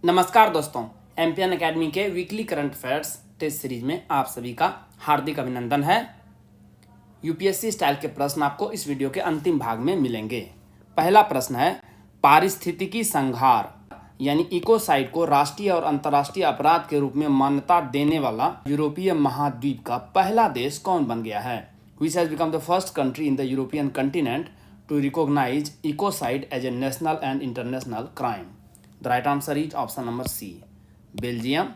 नमस्कार दोस्तों, MPN academy के weekly current affairs test series में आप सभी का हार्दिक अभिनंदन है। यूपीएससी स्टाइल के प्रश्न आपको इस वीडियो के अंतिम भाग में मिलेंगे। पहला प्रश्न है, पारिस्थितिकी संहार यानी इकोसाइड को राष्ट्रीय और अंतर्राष्ट्रीय अपराध के रूप में मान्यता देने वाला यूरोपीय महाद्वीप का पहला देश कौन बन गया है? Which has become the first country in the European continent to recognize ecocide as a national and international crime? The right answer is option number C, Belgium.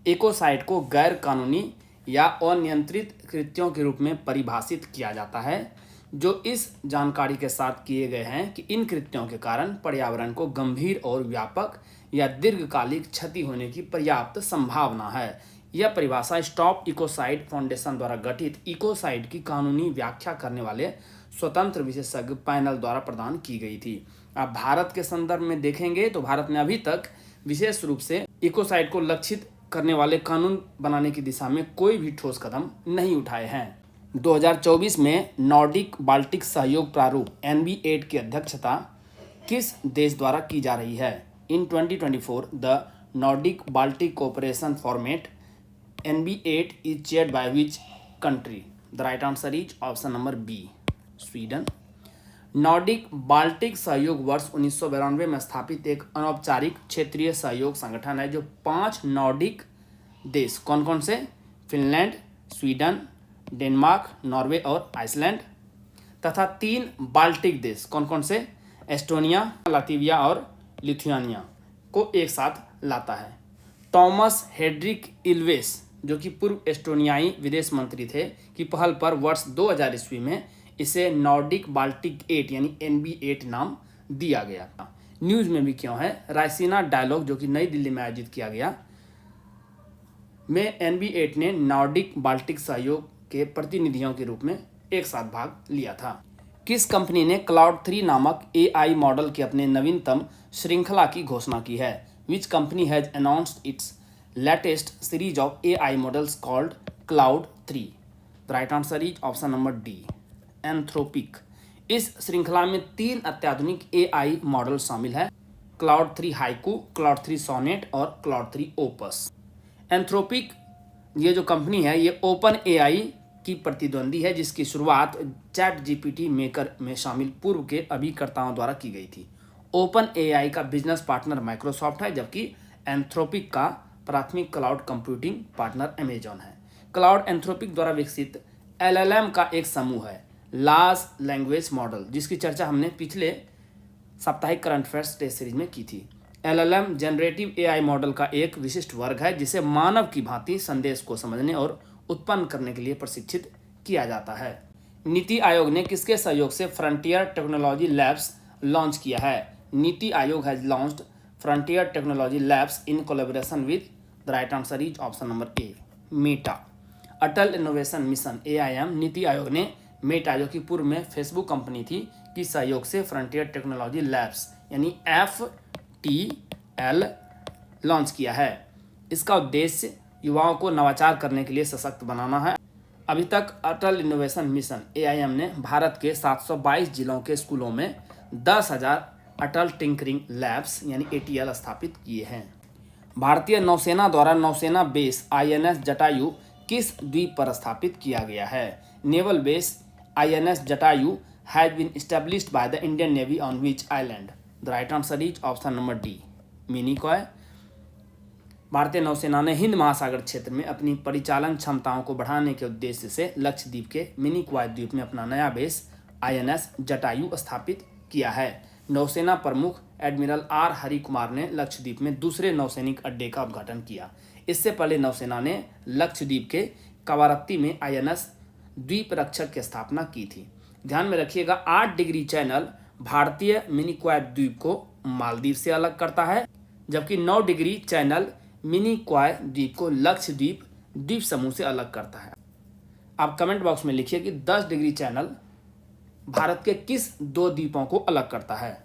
Ecocide को गैर कानूनी या अनियंत्रित कृत्यों के रूप में परिभाषित किया जाता है, जो इस जानकारी के साथ किए गए हैं कि इन कृत्यों के कारण पर्यावरण को गंभीर और व्यापक या दीर्घकालिक क्षति होने की पर्याप्त संभावना है। यह परिभाषा स्टॉप इकोसाइड फाउंडेशन द्वारा गठित इकोसाइड की कानूनी व्याख्या करने वाले स्वतंत्र विशेषज्ञ पैनल द्वारा प्रदान की गई थी। अब भारत के संदर्भ में देखेंगे तो भारत ने अभी तक विशेष रूप से इकोसाइड को लक्षित करने वाले कानून बनाने की दिशा में कोई भी ठोस कदम नहीं उठाए हैं। 2024 में नॉर्डिक बाल्टिक सहयोग प्रारूप NB8 की अध्यक्षता किस देश द्वारा की जा रही है? इन 2024 the Nordic Baltic cooperation format NB8 is chaired by which country? The right answer is option number B, Sweden. Nordic Baltic सहयोग वर्ष 1992 में स्थापित एक अनौपचारिक क्षेत्रीय सहयोग संगठन है, जो 5 नॉर्डिक देश कौन कौन से? फिनलैंड, स्वीडन, डेनमार्क, नॉर्वे और आइसलैंड तथा 3 बाल्टिक देश कौन कौन से? एस्टोनिया, लातविया और लिथुआनिया को एक साथ लाता है। टॉमस हेड्रिक इल्वेस, जो कि पूर्व एस्टोनियाई विदेश मंत्री थे, की पहल पर वर्ष 2000 ईस्वी में इसे नॉर्डिक बाल्टिक 8 यानी NB8 नाम दिया गया था। न्यूज में भी क्यों है? रायसीना डायलॉग जो कि नई दिल्ली में आयोजित किया गया में NB8 ने नॉर्डिक बाल्टिक सहयोग के प्रतिनिधियों के रूप में एक साथ भाग लिया था। किस कंपनी ने क्लाउड 3 नामक AI मॉडल के अपने नवीनतम श्रृंखला की घोषणा की है? Which company has announced its latest series of AI models called Cloud 3? The right answer is option number D, Anthropic। इस श्रृंखला में 3 अत्याधुनिक AI मॉडल शामिल है, Cloud 3 Haiku, Cloud 3 Sonnet और Cloud 3 Opus। Anthropic ये जो कंपनी है, ये ओपन AI की प्रतिद्वंदी है, जिसकी शुरुआत ChatGPT मेकर में शामिल पूर्व के अभिकर्ताओं द्वारा की गई थी। ओपन AI का बिजनेस पार्टनर माइक्रोसॉफ्ट है, जबकि एंथ्रोपिक का प्राथमिक क्लाउड कंप्यूटिंग पार्टनर अमेजॉन है। क्लाउड एंथ्रोपिक द्वारा विकसित LLM का एक समूह है, लार्ज लैंग्वेज मॉडल, जिसकी चर्चा हमने पिछले साप्ताहिक करंट अफेयर्स टेस्ट सीरीज में की थी। LLM जनरेटिव AI मॉडल का एक विशिष्ट वर्ग है, जिसे मानव की भांति संदेश को समझने और उत्पन्न करने के लिए प्रशिक्षित किया जाता है। नीति आयोग ने किसके सहयोग से फ्रंटियर टेक्नोलॉजी लैब्स लॉन्च किया है? NITI Aayog has launched frontier technology labs in collaboration with the right answer is option number A, Meta. Atal innovation mission AIM NITI Aayog ने मेटा, जो कि पूर्व में फेसबुक कंपनी थी, की सहयोग से फ्रंटियर टेक्नोलॉजी लैब्स यानी FTL लॉन्च किया है। इसका उद्देश्य युवाओं को नवाचार करने के लिए सशक्त बनाना है। अभी तक अटल इनोवेशन मिशन AIM ने भारत के 722 जिलों के स्कूलों में 10,000 अटल टिंकरिंग लैब्स यानी ATL स्थापित किए हैं। भारतीय नौसेना द्वारा नौसेना बेस INS जटायु किस द्वीप पर स्थापित किया गया है? Naval base INS Jatayu has been established by the Indian navy on which island? The right answer is option number D, Minicoy. भारतीय नौसेना ने हिंद महासागर क्षेत्र में अपनी परिचालन क्षमताओं को बढ़ाने के उद्देश्य से लक्षद्वीप के मिनिकॉय द्वीप में अपना नया बेस INS जटायु स्थापित किया है। नौसेना प्रमुख एडमिरल R हरि कुमार ने लक्षद्वीप में दूसरे नौसैनिक अड्डे का उद्घाटन किया। इससे पहले नौसेना ने लक्षद्वीप के कवारत्ती में INS द्वीप रक्षक की स्थापना की थी। ध्यान में रखिएगा, 8 डिग्री चैनल भारतीय मिनिकॉय द्वीप को मालदीव से अलग करता है, जबकि 9 डिग्री चैनल मिनिकॉय द्वीप को लक्षद्वीप द्वीप समूह से अलग करता है। आप कमेंट बॉक्स में लिखिए कि 10 डिग्री चैनल भारत के किस 2 द्वीपों को अलग करता है।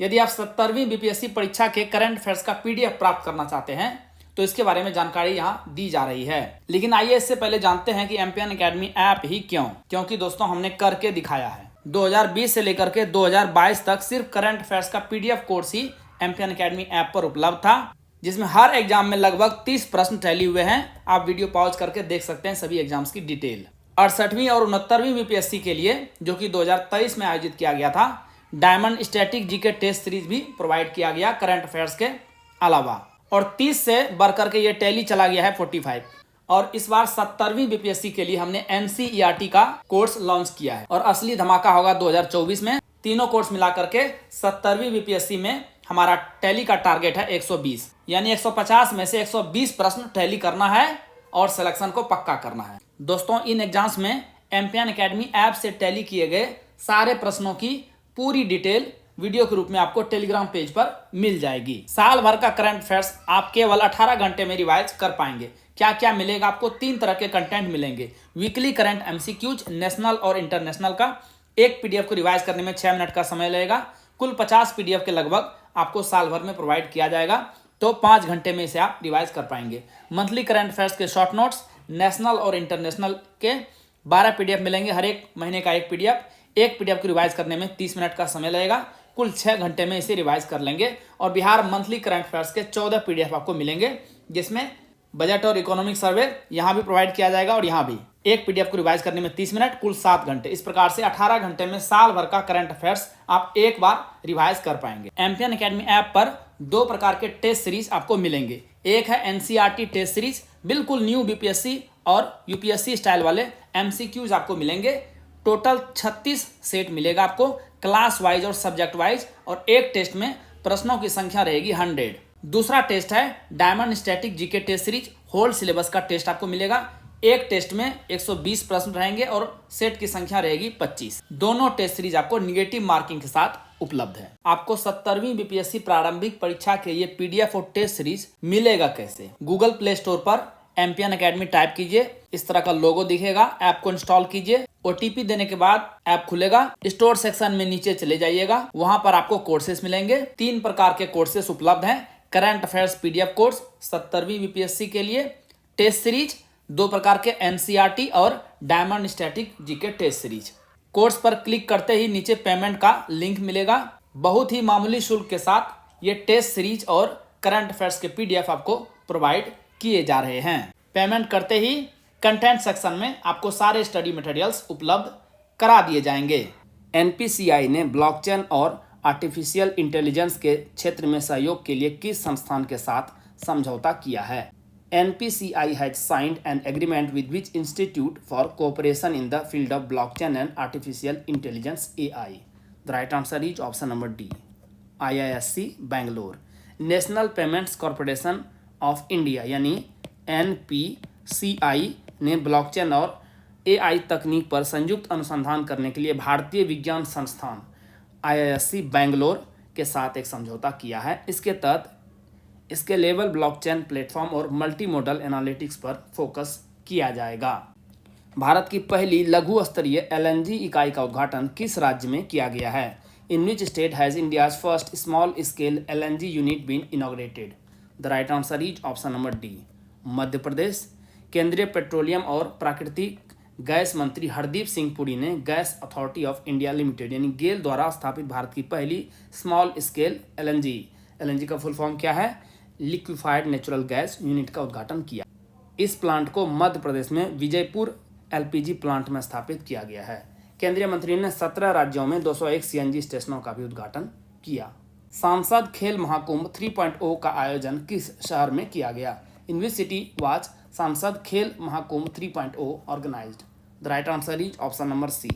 यदि आप 70वीं BPSC परीक्षा के करंट अफेयर्स का PDF प्राप्त करना चाहते हैं तो इसके बारे में जानकारी यहाँ दी जा रही है। लेकिन आइए इससे पहले जानते हैं कि एमपीएन एकेडमी ऐप ही क्यों? क्योंकि दोस्तों हमने करके दिखाया है। 2020 से लेकर के 2022 तक सिर्फ करंट अफेयर्स का PDF कोर्स ही एमपीएन एकेडमी ऐप पर उपलब्ध था। जिसमें हर एग्जाम में लगभग 30 प्रश्न टैली हुए हैं। आप वीडियो पॉज करके देख सकते हैं सभी एग्जाम्स की डिटेल। 68वीं और 69वीं बीपीएससी के लिए, जो कि 2023 में आयोजित किया गया था, diamond static GK test series भी प्रोवाइड किया गया करंट अफेयर्स के अलावा। और 30 से बढ़कर के ये टैली चला गया है 45। और इस बार 70वीं बीपीएससी के लिए हमने एनसीईआरटी का कोर्स लॉन्च किया है और असली धमाका होगा 2024 में। तीनों कोर्स मिला करके 70वीं बीपीएससी में हमारा टैली का टारगेट है 120, यानी 150 में से 120 प्रश्न टैली करना है और सिलेक्शन को पक्का करना है। दोस्तों, इन एग्जाम्स में एम्पियन एकेडमी ऐप से टैली किए गए सारे प्रश्नों की पूरी डिटेल वीडियो के रूप में आपको टेलीग्राम पेज पर मिल जाएगी। साल भर का करंट अफेयर्स आप केवल 18 घंटे में रिवाइज कर पाएंगे। क्या क्या मिलेगा आपको? 3 तरह के कंटेंट मिलेंगे। वीकली करंट एमसीक्यूज नेशनल और इंटरनेशनल का, एक पीडीएफ को रिवाइज करने में 6 मिनट का समय लगेगा। कुल 50 पीडीएफ के लगभग आपको साल भर में प्रोवाइड किया जाएगा, तो 5 घंटे में इसे आप रिवाइज कर पाएंगे। मंथली करंट अफेयर्स के शॉर्ट नोट्स नेशनल और इंटरनेशनल के 12 पीडीएफ मिलेंगे, हर एक महीने का एक पीडीएफ। एक पीडीएफ को रिवाइज करने में 30 मिनट का समय लगेगा, कुल 6 घंटे में इसे रिवाइज कर लेंगे। और बिहार मंथली करंट अफेयर्स के 14 पीडीएफ आपको मिलेंगे, जिसमें बजट और इकोनॉमिक सर्वे यहाँ भी प्रोवाइड किया जाएगा और यहाँ भी। एक पीडीएफ को रिवाइज करने में 30 मिनट, कुल 7 घंटे। इस प्रकार से 18 घंटे में साल भर का करंट अफेयर्स आप एक बार रिवाइज कर पाएंगे। एम्पियन एकेडमी ऐप पर 2 प्रकार के टेस्ट सीरीज आपको मिलेंगे। एक है एनसीईआरटी टेस्ट सीरीज, बिल्कुल न्यू बीपीएससी और यूपीएससी स्टाइल वाले एमसीक्यूज आपको मिलेंगे। टोटल 36 सेट मिलेगा आपको, क्लास वाइज और सब्जेक्ट वाइज, और एक टेस्ट में प्रश्नों की संख्या रहेगी 100। दूसरा टेस्ट है diamond static GK test series, whole syllabus का टेस्ट आपको मिलेगा। एक टेस्ट में 120 प्रश्न रहेंगे और सेट की संख्या रहेगी 25। दोनों टेस्ट सीरीज आपको निगेटिव मार्किंग के साथ उपलब्ध है। आपको 70वीं बीपीएससी प्रारंभिक परीक्षा के ये पीडीएफ और टेस्ट सीरीज मिलेगा कैसे? गूगल प्ले स्टोर पर एम्पियन एकेडमी टाइप कीजिए, इस तरह का लोगो दिखेगा, ऐप को इंस्टॉल कीजिए। ओटीपी देने के बाद ऐप खुलेगा। स्टोर सेक्शन में नीचे चले जाइएगा, वहां पर आपको कोर्सेस मिलेंगे। 3 प्रकार के कोर्सेस उपलब्ध हैं। करंट अफेयर्स पीडीएफ कोर्स 70वीं बीपीएससी के लिए, टेस्ट सीरीज 2 प्रकार के एनसीईआरटी और diamond static GK test series. Course पर क्लिक करते ही नीचे पेमेंट का लिंक मिलेगा। बहुत ही मामूली शुल्क के साथ ये टेस्ट सीरीज और करंट अफेयर्स के पीडीएफ आपको प्रोवाइड किए जा रहे हैं। पेमेंट करते ही कंटेंट सेक्शन में आपको सारे स्टडी मटेरियल्स उपलब्ध करा दिए जाएंगे। एनपीसीआई ने ब्लॉकचेन और आर्टिफिशियल इंटेलिजेंस के क्षेत्र में सहयोग के लिए किस संस्थान के साथ समझौता किया है? NPCI has signed an agreement with which institute for cooperation in the field of blockchain and artificial intelligence (AI)? The right answer is option number D. IISc Bangalore. National payments corporation of India यानी NPCI ने blockchain और AI तकनीक पर संयुक्त अनुसंधान करने के लिए भारतीय विज्ञान संस्थान IISc बैंगलोर के साथ एक समझौता किया है। इसके तहत इसके लेवल ब्लॉकचेन प्लेटफॉर्म और मल्टी मॉडल एनालिटिक्स पर फोकस किया जाएगा। भारत की पहली लघु स्तरीय LNG इकाई का उद्घाटन किस राज्य में किया गया है? In which state has India's first small scale LNG unit been inaugurated? The right answer is option number D, Madhya Pradesh. केंद्रीय पेट्रोलियम और प्राकृतिक गैस मंत्री हरदीप सिंह पुरी ने gas authority of India limited यानी गेल द्वारा स्थापित भारत की पहली स्मॉल स्केल LNG का फुल फॉर्म क्या है? लिक्विफाइड नेचुरल गैस यूनिट का उद्घाटन किया। इस प्लांट को मध्य प्रदेश में विजयपुर LPG प्लांट में स्थापित किया गया है। केंद्रीय मंत्री ने 17 राज्यों में 201 CNG स्टेशनों का भी उद्घाटन किया। सांसद खेल महाकुंभ 3.0 का आयोजन किस शहर में किया गया? इन which city was Sansad Khel Mahakumbh 3.0 organised? The right answer is option number C,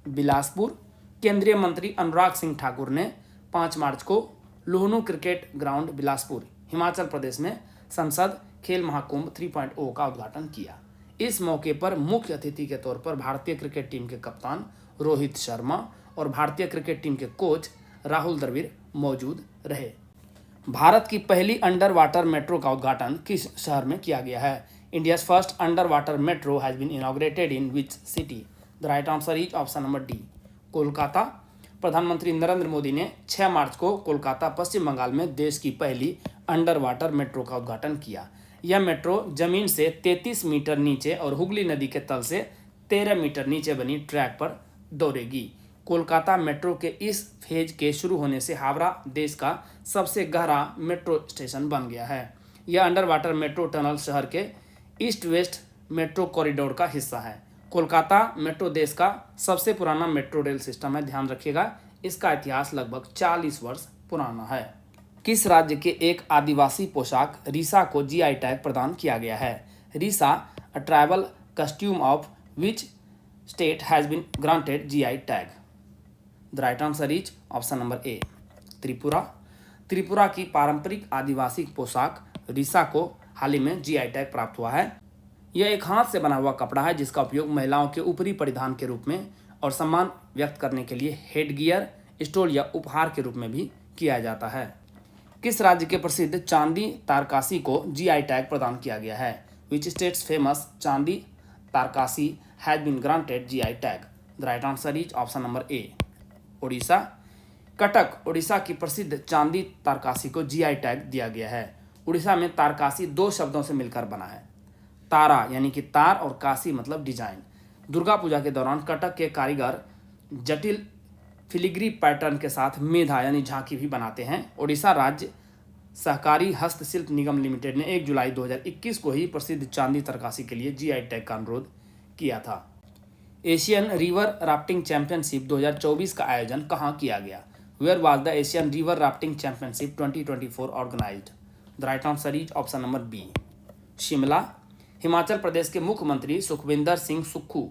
Bilaspur. केंद्रीय मंत्री अनुराग सिंह ठाकुर ने 5 मार्च को लुहनू क्रिकेट ग्राउंड बिलासपुर हिमाचल प्रदेश में संसद खेल महाकुंभ 3.0 का उद्घाटन किया। इस मौके पर मुख्य अतिथि के तौर पर भारतीय क्रिकेट टीम के कप्तान रोहित शर्मा और भारतीय क्रिकेट टीम के कोच राहुल द्रविड़ मौजूद रहे। भारत की पहली अंडर वाटर मेट्रो का उद्घाटन किस शहर में किया गया है? India's first under water metro has been inaugurated in which city? The right answer is option number D, Kolkata. प्रधानमंत्री नरेंद्र मोदी ने 6 मार्च को कोलकाता पश्चिम बंगाल में देश की पहली अंडर वाटर मेट्रो का उद्घाटन किया। यह मेट्रो जमीन से 33 मीटर नीचे और हुगली नदी के तल से 13 मीटर नीचे बनी ट्रैक पर दौड़ेगी। कोलकाता मेट्रो के इस फेज के शुरू होने से हावड़ा देश का सबसे गहरा मेट्रो स्टेशन बन गया है। यह अंडर वाटर मेट्रो टनल शहर के ईस्ट वेस्ट मेट्रो कॉरिडोर का हिस्सा है। कोलकाता मेट्रो देश का सबसे पुराना मेट्रो रेल सिस्टम है। ध्यान रखिएगा, इसका इतिहास लगभग 40 वर्ष पुराना है। किस राज्य के एक आदिवासी पोशाक रीसा को जीआई टैग प्रदान किया गया है? Risa, a tribal costume of which state has been granted GI tag? The right answer is option number A, Tripura. Tripura की पारंपरिक आदिवासी पोशाक रीसा को हाल ही में जीआई टैग प्राप्त हुआ है। यह एक हाथ से बना हुआ कपड़ा है जिसका उपयोग महिलाओं के ऊपरी परिधान के रूप में और सम्मान व्यक्त करने के लिए हेड गियर, स्टोल या उपहार के रूप में भी किया जाता है। किस राज्य के प्रसिद्ध चांदी तारकासी को जीआई टैग प्रदान किया गया है? विच states famous chandi tarakasi has been granted GI tag? The right answer is option number A, Odisha. Cuttack Odisha की प्रसिद्ध चांदी तारकासी को जीआई टैग दिया गया है। उड़ीसा में तारकासी दो शब्दों से मिलकर बना है, तारा यानी कि तार और काशी मतलब डिजाइन। दुर्गा पूजा के दौरान कटक के कारीगर जटिल फिलिग्री पैटर्न के साथ मेधा यानी झांकी भी बनाते हैं। ओडिशा राज्य सहकारी हस्तशिल्प निगम लिमिटेड ने 1 जुलाई 2021 को ही प्रसिद्ध चांदी तारकासी के लिए जीआई टैग का अनुरोध किया था। एशियन रिवर राफ्टिंग चैंपियनशिप 2024 का आयोजन कहाँ किया गया? Where was the Asian river rafting championship 2024 organised? The right answer is option number B, Shimla. Himachal Pradesh के मुख्यमंत्री सुखविंदर सिंह सुक्खू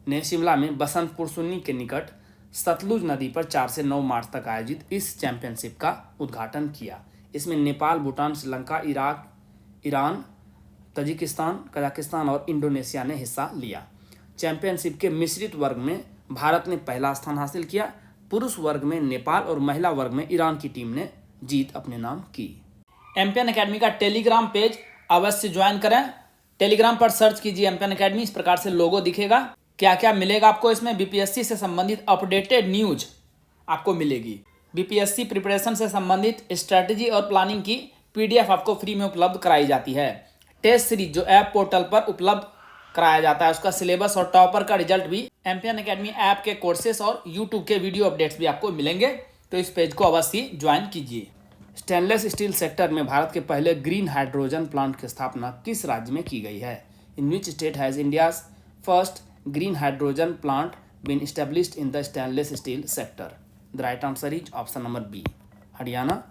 ने शिमला में बसंतपुर सुन्नी के निकट सतलुज नदी पर 4 से 9 मार्च तक आयोजित इस चैंपियनशिप का उद्घाटन किया। इसमें Nepal, Bhutan, Sri Lanka, Iraq, Iran, Tajikistan, Kazakhstan और इंडोनेशिया ने हिस्सा लिया। चैंपियनशिप के मिश्रित वर्ग में भारत ने पहला स्थान हासिल किया। पुरुष वर्ग में नेपाल और महिला वर्ग में ईरान की टीम ने जीत अपने नाम की। एमपीएन एकेडमी का टेलीग्राम पेज अवश्य ज्वाइन करें। टेलीग्राम पर सर्च कीजिए एमपीएन एकेडमी, इस प्रकार से लोगो दिखेगा। क्या क्या मिलेगा आपको इसमें? बीपीएससी से संबंधित अपडेटेड न्यूज आपको मिलेगी। बीपीएससी प्रिपरेशन से संबंधित स्ट्रेटेजी और प्लानिंग की पीडीएफ आपको फ्री में उपलब्ध कराई जाती है। टेस्ट सीरीज जो ऐप पोर्टल पर उपलब्ध कराया जाता है, उसका सिलेबस और टॉपर का रिजल्ट भी एमपीएन एकेडमी ऐप के कोर्सेस और यूट्यूब के वीडियो अपडेट्स भी आपको मिलेंगे, तो इस पेज को अवश्य ज्वाइन कीजिए। स्टेनलेस स्टील सेक्टर में भारत के पहले ग्रीन हाइड्रोजन प्लांट की स्थापना किस राज्य में की गई है? In which state has India's first green hydrogen plant been established in the stainless steel sector? The right answer is option number B, Haryana.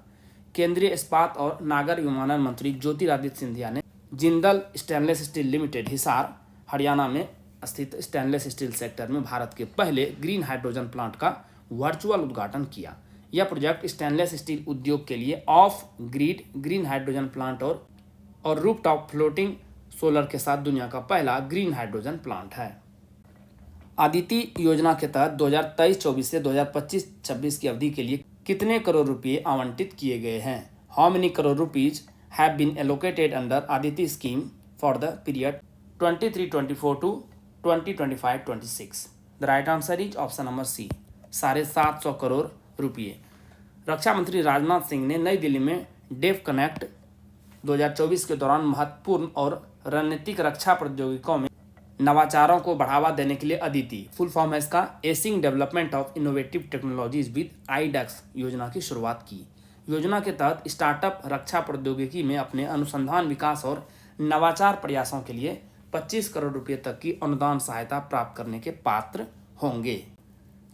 केंद्रीय इस्पात और नागर विमानन मंत्री ज्योतिरादित्य सिंधिया ने Jindal Stainless Steel Limited Hisar Haryana में स्थित स्टेनलेस स्टील सेक्टर में भारत के पहले ग्रीन हाइड्रोजन प्लांट का वर्चुअल उद्घाटन किया। यह प्रोजेक्ट स्टेनलेस स्टील उद्योग के लिए off grid green hydrogen plant और रूफटॉप फ्लोटिंग सोलर के साथ दुनिया का पहला ग्रीन हाइड्रोजन प्लांट है। आदिति योजना के तहत 2023-24 से 2025-26 की अवधि के लिए कितने करोड़ रुपए आवंटित किए गए हैं? How many crore rupees have been allocated under Aditi scheme for the period 23-24 to 2025-26? The right answer is option number C, 750 crore रुपये। रक्षा मंत्री राजनाथ सिंह ने नई दिल्ली में डेफ कनेक्ट 2024 के दौरान महत्वपूर्ण और रणनीतिक रक्षा प्रौद्योगिकियों में नवाचारों को बढ़ावा देने के लिए अदिति, फुल फॉर्म है इसका, acing development of innovative technologies with iDEX योजना की शुरुआत की। योजना के तहत स्टार्टअप रक्षा प्रौद्योगिकी में अपने अनुसंधान, विकास और नवाचार प्रयासों के लिए 25 करोड़ रुपये तक की अनुदान सहायता प्राप्त करने के पात्र होंगे।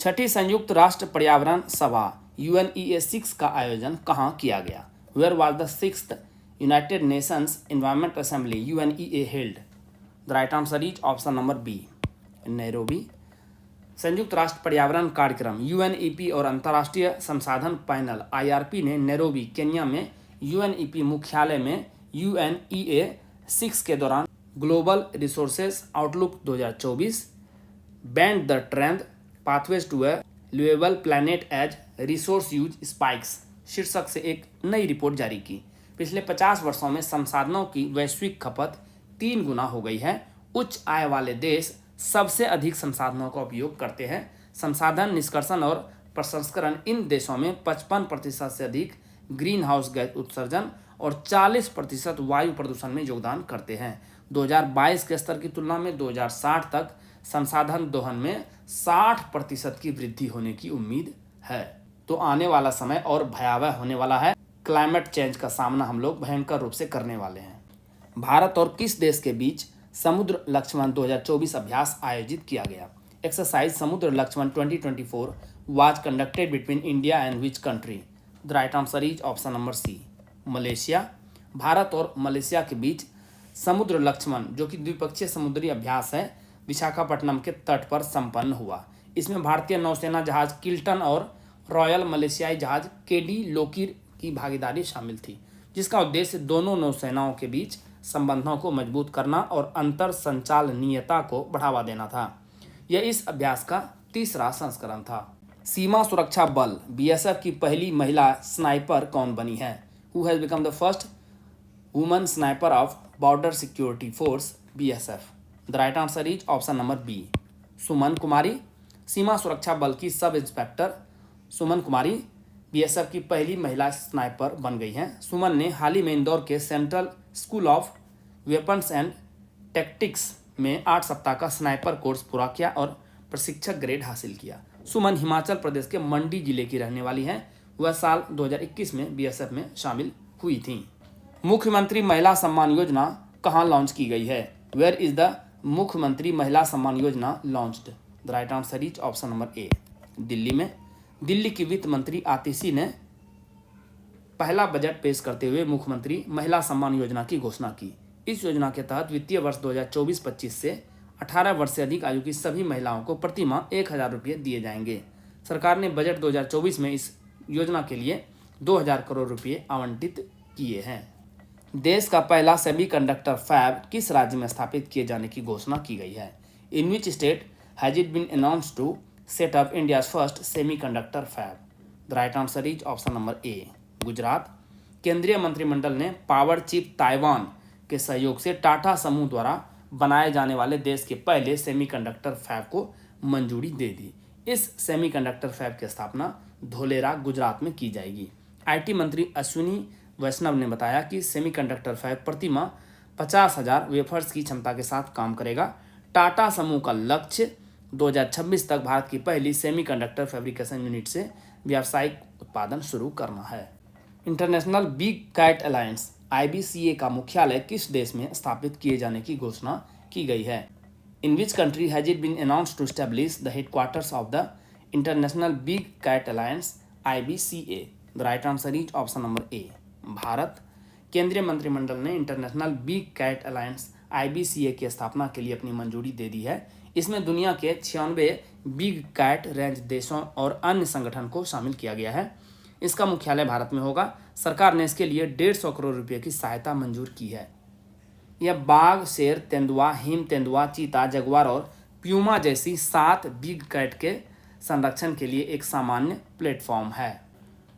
छठी संयुक्त राष्ट्र पर्यावरण सभा UNEA6 का आयोजन कहाँ किया गया? Where was the 6th united nations environment assembly UNEA held? The right answer is option number B, Nairobi. संयुक्त राष्ट्र पर्यावरण कार्यक्रम UNEP और अंतर्राष्ट्रीय संसाधन पैनल IRP ने नैरोबी केन्या में UNEP मुख्यालय में UNEA6 के दौरान global resources outlook 2024 bend the trend pathways to a livable planet as resource use spikes शीर्षक से एक नई रिपोर्ट जारी की। पिछले 50 वर्षों में संसाधनों की वैश्विक खपत 3 गुना हो गई है। उच्च आय वाले देश सबसे अधिक संसाधनों का उपयोग करते हैं। संसाधन निष्कर्षण और प्रसंस्करण इन देशों में 55% से अधिक ग्रीन हाउस गैस उत्सर्जन और 40% वायु प्रदूषण में योगदान करते हैं। 2022 के स्तर की तुलना में 2060 तक संसाधन दोहन में 60% की वृद्धि होने की उम्मीद है। तो आने वाला समय और भयावह होने वाला है। क्लाइमेट चेंज का सामना हम लोग भयंकर रूप से करने वाले हैं। भारत और किस देश के बीच समुद्र लक्ष्मण 2024 अभ्यास आयोजित किया गया? एक्सरसाइज समुद्र Lakshman 2024 was conducted between India and which country? The right answer is option number C, Malaysia. Bharat और मलेशिया के बीच समुद्र लक्ष्मण जो कि द्विपक्षीय समुद्री अभ्यास है विशाखापट्टनम के तट पर संपन्न हुआ। इसमें भारतीय नौसेना जहाज किल्टन और रॉयल मलेशियाई जहाज केडी लोकीर की भागीदारी शामिल थी, जिसका उद्देश्य दोनों नौसेनाओं के बीच संबंधों को मजबूत करना और अंतर संचालनीयता को बढ़ावा देना था। यह इस अभ्यास का तीसरा संस्करण था। सीमा सुरक्षा बल बीएसएफ की पहली महिला स्नाइपर कौन बनी है? Who has become the first woman sniper of border security force BSF? The right answer is option number B, Suman Kumari. सीमा सुरक्षा बल की सब इंस्पेक्टर सुमन कुमारी बीएसएफ की पहली महिला स्नाइपर बन गई हैं। सुमन ने हाल ही में इंदौर के central school of weapons and tactics में 8 सप्ताह का स्नाइपर कोर्स पूरा किया और प्रशिक्षक ग्रेड हासिल किया। सुमन हिमाचल प्रदेश के मंडी जिले की रहने वाली हैं। वह साल 2021 में बीएसएफ में शामिल हुई थी। मुख्यमंत्री महिला सम्मान योजना कहाँ लॉन्च की गई है? वेयर इज द मुख्यमंत्री महिला Samman Yojana launched? The right answer is option number ए, दिल्ली में। दिल्ली की वित्त मंत्री आतिशी ने पहला बजट पेश करते हुए मुख्यमंत्री महिला सम्मान योजना की घोषणा की। इस योजना के तहत वित्तीय वर्ष 2024-25 से 18 वर्ष से अधिक आयु की सभी महिलाओं को प्रति माह 1,000 रुपये दिए जाएंगे। सरकार ने बजट 2024 में इस योजना के लिए 2,000 करोड़ रुपये आवंटित किए हैं। देश का पहला सेमीकंडक्टर फैब किस राज्य में स्थापित किए जाने की घोषणा की गई है? In which state has it been announced to set up India's first semiconductor fab? The right answer is option number A, Gujarat. केंद्रीय मंत्रिमंडल ने पावर चिप ताइवान के सहयोग से टाटा समूह द्वारा बनाए जाने वाले देश के पहले सेमीकंडक्टर फैब को मंजूरी दे दी। इस सेमीकंडक्टर फैब की स्थापना धोलेरा गुजरात में की जाएगी। आईटी मंत्री अश्विनी वैष्णव ने बताया कि सेमीकंडक्टर फैब प्रति माह 50,000 वेफर्स की क्षमता के साथ काम करेगा। टाटा समूह का लक्ष्य 2026 तक भारत की पहली सेमीकंडक्टर फैब्रिकेशन यूनिट से व्यावसायिक उत्पादन शुरू करना है। International big cat alliance IBCA का मुख्यालय किस देश में स्थापित किए जाने की घोषणा की गई है? In which country has it been announced to establish the headquarters of the international big cat alliance IBCA? The right answer is option number A, Bharat. केंद्रीय मंत्रिमंडल ने international big cat alliance IBCA की स्थापना के लिए अपनी मंजूरी दे दी है। इसमें दुनिया के 96 बिग कैट रेंज देशों और अन्य संगठन को शामिल किया गया है। इसका मुख्यालय भारत में होगा। सरकार ने इसके लिए 150 करोड़ रुपए की सहायता मंजूर की है। यह बाघ, शेर, तेंदुआ, हिम तेंदुआ, चीता, जगुआर और प्यूमा जैसी 7 बिग कैट के संरक्षण के लिए एक सामान्य प्लेटफॉर्म है।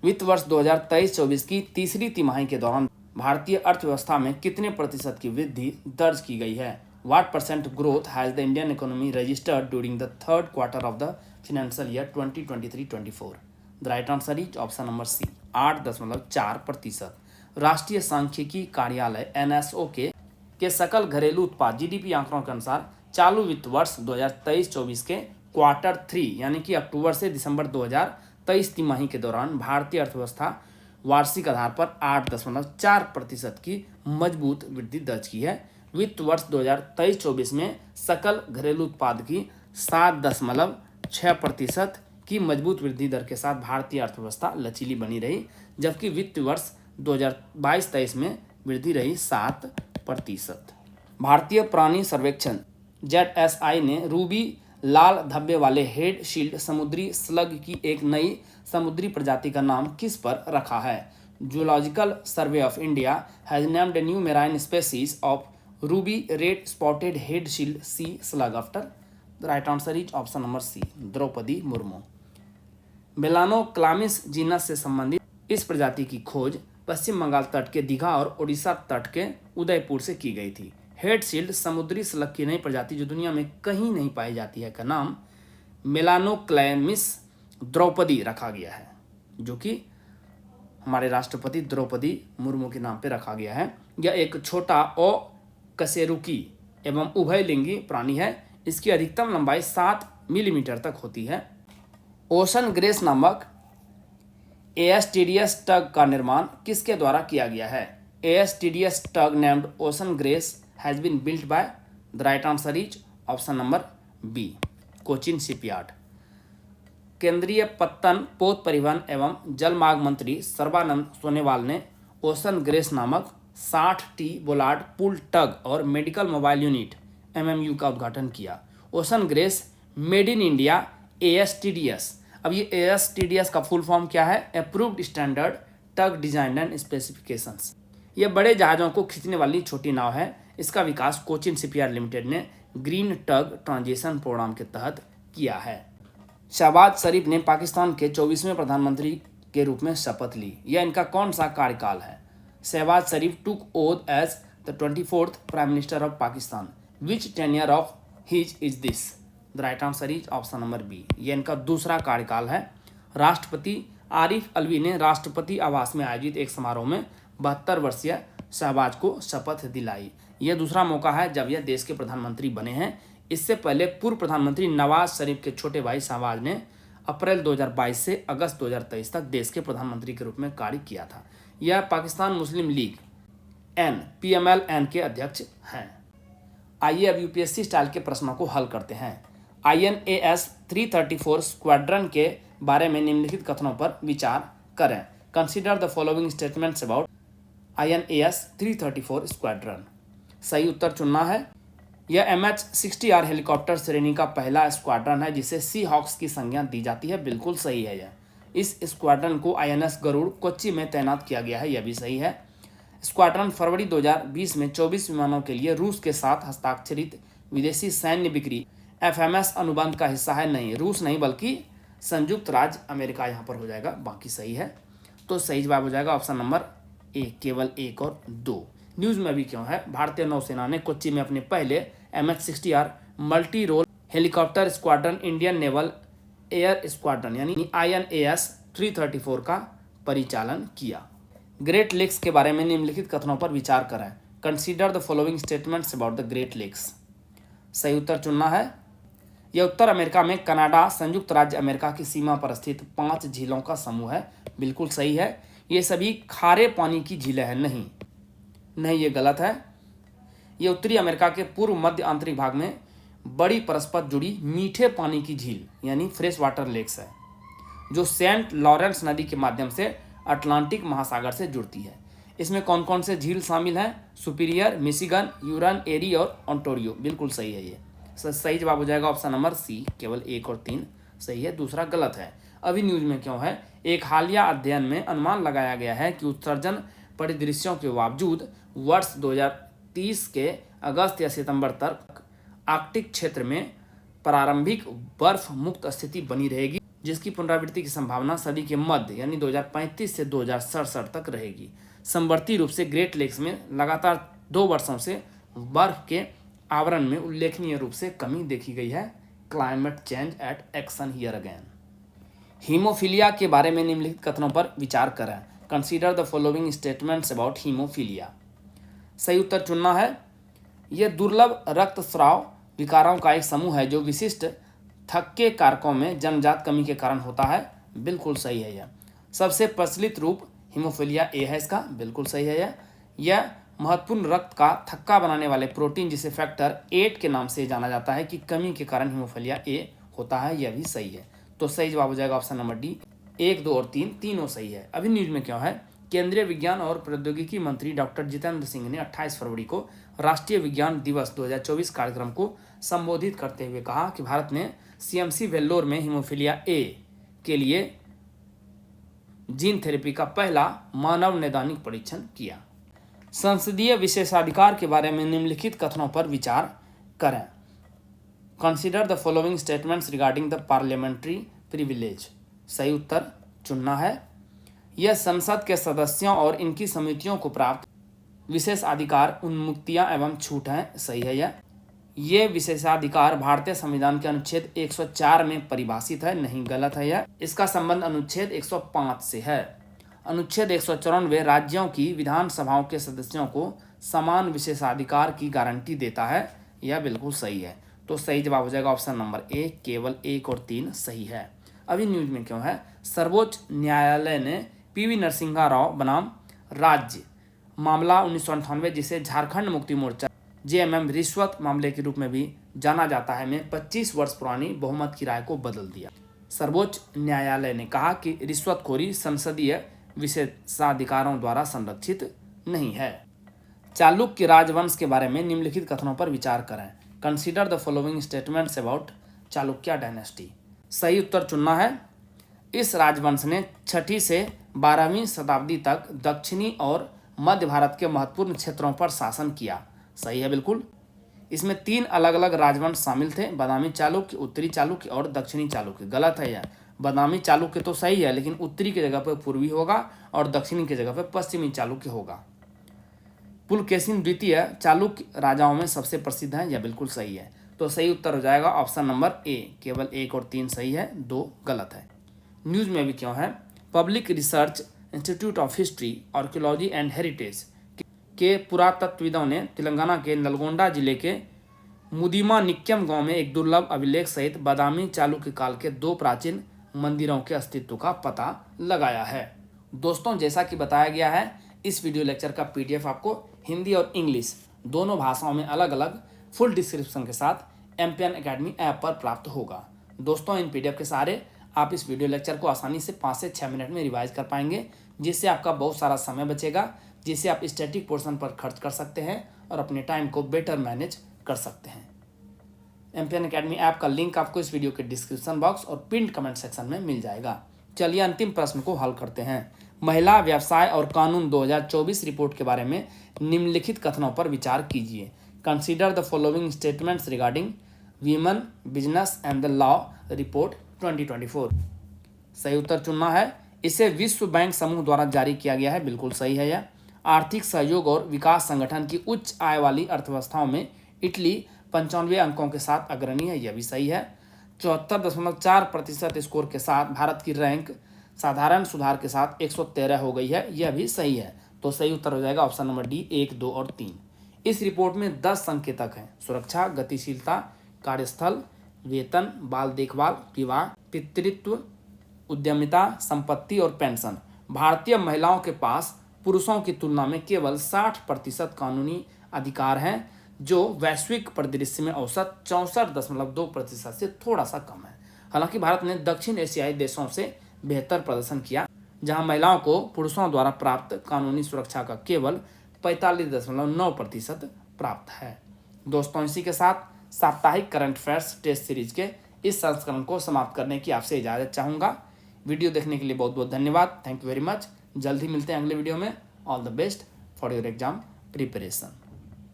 वित्त वर्ष 2023-24 की तीसरी तिमाही के दौरान भारतीय अर्थव्यवस्था में कितने प्रतिशत की वृद्धि दर्ज की गई है? What % growth has the Indian economy registered during the third quarter of the financial year 2023-24? The right answer is option number C, 8.4%। राष्ट्रीय सांख्यिकी कार्यालय NSO के सकल घरेलू उत्पाद GDP आंकड़ों के अनुसार चालू वित्त वर्ष 2023-24 के क्वार्टर 3 यानी कि अक्टूबर से दिसंबर 2023 तिमाही के दौरान भारतीय अर्थव्यवस्था वार्षिक आधार पर 8.4% की मजबूत वृद्धि दर्ज की है। वित्त वर्ष 2023-24 में सकल घरेलू उत्पाद की 7.6% की मजबूत वृद्धि दर के साथ भारतीय अर्थव्यवस्था लचीली बनी रही, जबकि वित्त वर्ष 2022-23 में वृद्धि रही 7%। भारतीय प्राणी सर्वेक्षण ZSI ने रूबी लाल धब्बे वाले हेड शील्ड समुद्री स्लग की एक नई समुद्री प्रजाति का नाम किस पर रखा है? Zoological survey of India has named a new marine species of ruby red spotted head shield sea slug after? The right answer is option number C, Droupadi Murmu. Melanochlamys genus से संबंधित इस प्रजाति की खोज पश्चिम बंगाल तट के दीघा और उड़ीसा तट के उदयपुर से की गई थी। हेड शील्ड समुद्री स्लग की नई प्रजाति जो दुनिया में कहीं नहीं पाई जाती है का नाम मेलानोक्लामिस द्रौपदी रखा गया है, जो कि हमारे राष्ट्रपति द्रौपदी मुर्मू के नाम पे रखा गया है। यह एक छोटा कशेरुकी एवं उभयलिंगी प्राणी है। इसकी अधिकतम लंबाई 7 मिलीमीटर तक होती है। ओशन ग्रेस नामक ASTDS टग का निर्माण किसके द्वारा किया गया है? ASTDS tug named Ocean Grace has been built by the right answer is option number B, Cochin shipyard. केंद्रीय पत्तन पोत परिवहन एवं जलमार्ग मंत्री सर्बानंद सोनोवाल ने ओशन ग्रेस नामक 60T बोलार्ड पुल टग और मेडिकल मोबाइल यूनिट MMU का उद्घाटन किया। Ocean grace made in India ASTDS। अब ये ASTDS का फुल फॉर्म क्या है? Approved standard tug design and specifications. यह बड़े जहाज़ों को खींचने वाली छोटी नाव है। इसका विकास कोचिन शिपयार्ड लिमिटेड ने ग्रीन टग ट्रांजिशन प्रोग्राम के तहत किया है। शहबाज शरीफ ने पाकिस्तान के 24वें प्रधानमंत्री के रूप में शपथ ली। यह इनका कौन सा कार्यकाल है? Shehbaz Sharif took oath as the 24th prime minister of Pakistan. Which tenure of his is this? The right answer is option number B. यह इनका दूसरा कार्यकाल है। राष्ट्रपति आरिफ अलवी ने राष्ट्रपति आवास में आयोजित एक समारोह में 72 वर्षीय शहबाज को शपथ दिलाई। यह दूसरा मौका है जब यह देश के प्रधानमंत्री बने हैं। इससे पहले पूर्व प्रधानमंत्री नवाज शरीफ के छोटे भाई शहबाज ने अप्रैल 2022 से अगस्त 2023 तक देश के प्रधानमंत्री के रूप में कार्य किया था। यह पाकिस्तान मुस्लिम लीग PMLN के अध्यक्ष हैं। आइए अब UPSC स्टाइल के प्रश्नों को हल करते हैं। INAS 334 स्क्वाड्रन के बारे में निम्नलिखित कथनों पर विचार करें। Consider the following statements about INAS 334 squadron. सही उत्तर चुनना है। यह MH-60R हेलीकॉप्टर श्रेणी का पहला स्क्वाड्रन है जिसे सी हॉक्स की संज्ञा दी जाती है। बिल्कुल सही है यह। इस स्क्वाड्रन को INS गरुड़ कोच्चि में तैनात किया गया है। यह भी सही है। स्क्वाड्रन फरवरी 2020 में 24 विमानों के लिए रूस के साथ हस्ताक्षरित विदेशी सैन्य बिक्री FMS अनुबंध का हिस्सा है। नहीं, रूस नहीं बल्कि संयुक्त राज्य अमेरिका यहाँ पर हो जाएगा। बाकी सही है। तो सही जवाब हो जाएगा ऑप्शन नंबर ए, केवल 1 और 2। न्यूज में भी क्यों है? भारतीय नौसेना ने कोच्चि में अपने पहले MH-60R multi role helicopter squadron Indian naval air squadron यानी INAS 334 का परिचालन किया। ग्रेट लेक्स के बारे में निम्नलिखित कथनों पर विचार करें। Consider the following statements about the Great Lakes. सही उत्तर चुनना है। यह उत्तर अमेरिका में कनाडा संयुक्त राज्य अमेरिका की सीमा पर स्थित 5 झीलों का समूह है। बिल्कुल सही है। ये सभी खारे पानी की झीलें हैं। नहीं, ये गलत है। ये उत्तरी अमेरिका के पूर्व मध्य आंतरिक भाग में बड़ी परस्पर जुड़ी मीठे पानी की झील यानी फ्रेश वाटर लेक्स है, जो सेंट लॉरेंस नदी के माध्यम से अटलांटिक महासागर से जुड़ती है। इसमें कौन कौन से झील शामिल हैं? सुपीरियर, मिशिगन, यूरन, एरी और ओंटारियो। बिल्कुल सही है ये। सही जवाब हो जाएगा ऑप्शन नंबर सी, केवल 1 और 3 सही है। दूसरा गलत है। अभी न्यूज में क्यों है? एक हालिया अध्ययन में अनुमान लगाया गया है कि उत्सर्जन परिदृश्यों के बावजूद वर्ष 2030 के अगस्त या सितंबर तक आर्कटिक क्षेत्र में प्रारंभिक बर्फ मुक्त स्थिति बनी रहेगी, जिसकी पुनरावृत्ति की संभावना सदी के मध्य यानी 2035 से 2067 तक रहेगी। समवर्ती रूप से ग्रेट लेक्स में लगातार 2 वर्षों से बर्फ के आवरण में उल्लेखनीय रूप से कमी देखी गई है। Climate change at action here again. Haemophilia के बारे में निम्नलिखित कथनों पर विचार करें। Consider the following statements about haemophilia. सही उत्तर चुनना है। यह दुर्लभ रक्तस्राव विकारों का एक समूह है जो विशिष्ट थक्के कारकों में जन्मजात कमी के कारण होता है। बिल्कुल सही है यह। सबसे प्रचलित रूप हीमोफीलिया ए है इसका। बिल्कुल सही है यह महत्वपूर्ण रक्त का थक्का बनाने वाले प्रोटीन जिसे फैक्टर 8 के नाम से जाना जाता है की कमी के कारण हीमोफीलिया ए होता है। यह भी सही है। तो सही जवाब हो जाएगा ऑप्शन नंबर डी। 1, 2 और 3 तीनों सही है। अभी न्यूज में क्यों है? केंद्रीय विज्ञान और प्रौद्योगिकी मंत्री डॉक्टर जितेंद्र सिंह ने 28 फरवरी को राष्ट्रीय विज्ञान दिवस 2024 कार्यक्रम को संबोधित करते हुए कहा कि भारत ने CMC वेल्लोर में हीमोफीलिया ए के लिए जीन थेरेपी का पहला मानव नैदानिक परीक्षण किया। संसदीय विशेषाधिकार के बारे में निम्नलिखित कथनों पर विचार करें। Consider the following statements regarding the parliamentary privilege. सही उत्तर चुनना है। यह संसद के सदस्यों और इनकी समितियों को प्राप्त विशेष अधिकार, उन्मुक्तियां एवं छूट हैं। सही है ये विशेषाधिकार भारतीय संविधान के अनुच्छेद 104 में परिभाषित है। नहीं, गलत है यह। इसका संबंध अनुच्छेद 105 से है। अनुच्छेद 194 राज्यों की विधानसभाओं के सदस्यों को समान विशेषाधिकार की गारंटी देता है। यह बिल्कुल सही है। तो सही जवाब हो जाएगा ऑप्शन नंबर ए, केवल 1 और 3 सही है। अभी न्यूज में क्यों है, सर्वोच्च न्यायालय ने पीवी नरसिम्हा राव बनाम राज्य मामला 1998 जिसे झारखंड मुक्ति मोर्चा जेएमएम रिश्वत मामले के रूप में भी जाना जाता है में 25 वर्ष पुरानी बहुमत की राय को बदल दिया। सर्वोच्च न्यायालय ने कहा कि रिश्वतखोरी संसदीय विशेषाधिकारों द्वारा संरक्षित नहीं है। चालुक्य राजवंश के बारे में निम्नलिखित कथनों पर विचार करें। Consider the following statements about Chalukya dynasty. सही उत्तर चुनना है। इस राजवंश ने 6वीं से 12वीं शताब्दी तक दक्षिणी और मध्य भारत के महत्वपूर्ण क्षेत्रों पर शासन किया। सही है बिल्कुल। इसमें 3 अलग अलग राजवंश शामिल थे, बादामी चालुक्य, उत्तरी चालुक्य और दक्षिणी चालुक्य। गलत है यह, बादामी चालुक्य तो सही है लेकिन उत्तरी की जगह पर पूर्वी होगा और दक्षिणी की जगह पर पश्चिमी चालुक्य होगा। पुलकेशिन द्वितीय चालुक्य राजाओं में सबसे प्रसिद्ध है, यह बिल्कुल सही है। तो सही उत्तर हो जाएगा ऑप्शन नंबर ए, केवल 1 और 3 सही है, 2 गलत है। न्यूज में भी क्यों है, public research institute of history, archaeology and heritage के पुरातत्वविदों ने तेलंगाना के नलगोंडा जिले के मुदीमानिक्यम गांव में एक दुर्लभ अभिलेख सहित बादामी चालुक्य काल के 2 प्राचीन मंदिरों के अस्तित्व का पता लगाया है। दोस्तों, जैसा कि बताया गया है, इस वीडियो लेक्चर का PDF आपको हिंदी और इंग्लिश दोनों भाषाओं में अलग अलग फुल डिस्क्रिप्शन के साथ एम्पियन एकेडमी ऐप पर प्राप्त होगा। दोस्तों, इन PDF के सहारे आप इस वीडियो लेक्चर को आसानी से 5 से 6 मिनट में रिवाइज कर पाएंगे, जिससे आपका बहुत सारा समय बचेगा, जिससे आप स्टैटिक पोर्शन पर खर्च कर सकते हैं और अपने टाइम को बेटर मैनेज कर सकते हैं। एम्पियन एकेडमी ऐप का लिंक आपको इस वीडियो के डिस्क्रिप्शन बॉक्स और पिन्ड कमेंट सेक्शन में मिल जाएगा। चलिए अंतिम प्रश्न को हल करते हैं। महिला व्यवसाय और कानून 2024 रिपोर्ट के बारे में निम्नलिखित कथनों पर विचार कीजिए। Consider the following statements regarding women business and the law report 2024। सही उत्तर चुनना है। इसे विश्व बैंक समूह द्वारा जारी किया गया है, बिल्कुल सही है यह। आर्थिक सहयोग और विकास संगठन की उच्च आय वाली अर्थव्यवस्थाओं में इटली 95 अंकों के साथ अग्रणी है, यह भी सही है। 74.4% स्कोर के साथ भारत की रैंक साधारण सुधार के साथ 113 हो गई है, यह भी सही है। तो सही उत्तर हो जाएगा ऑप्शन नंबर डी, 1, 2 और 3। इस रिपोर्ट में 10 संकेतक हैं: सुरक्षा, गतिशीलता, कार्यस्थल, वेतन, बाल देखभाल, विवाह, पितृत्व, उद्यमिता, संपत्ति और पेंशन। भारतीय महिलाओं के पास पुरुषों की तुलना में केवल 60% कानूनी अधिकार हैं, जो वैश्विक परिदृश्य में औसत 64.2% से थोड़ा सा कम है। हालांकि भारत ने दक्षिण एशियाई देशों से बेहतर प्रदर्शन किया, जहां महिलाओं को पुरुषों द्वारा प्राप्त कानूनी सुरक्षा का केवल 45.9% प्राप्त है। दोस्तों, इसी के साथ साप्ताहिक करंट अफेयर्स टेस्ट सीरीज के इस संस्करण को समाप्त करने की आपसे इजाजत चाहूँगा। वीडियो देखने के लिए बहुत बहुत धन्यवाद। Thank you very much. जल्द ही मिलते हैं अगले वीडियो में। All the best for your exam preparation.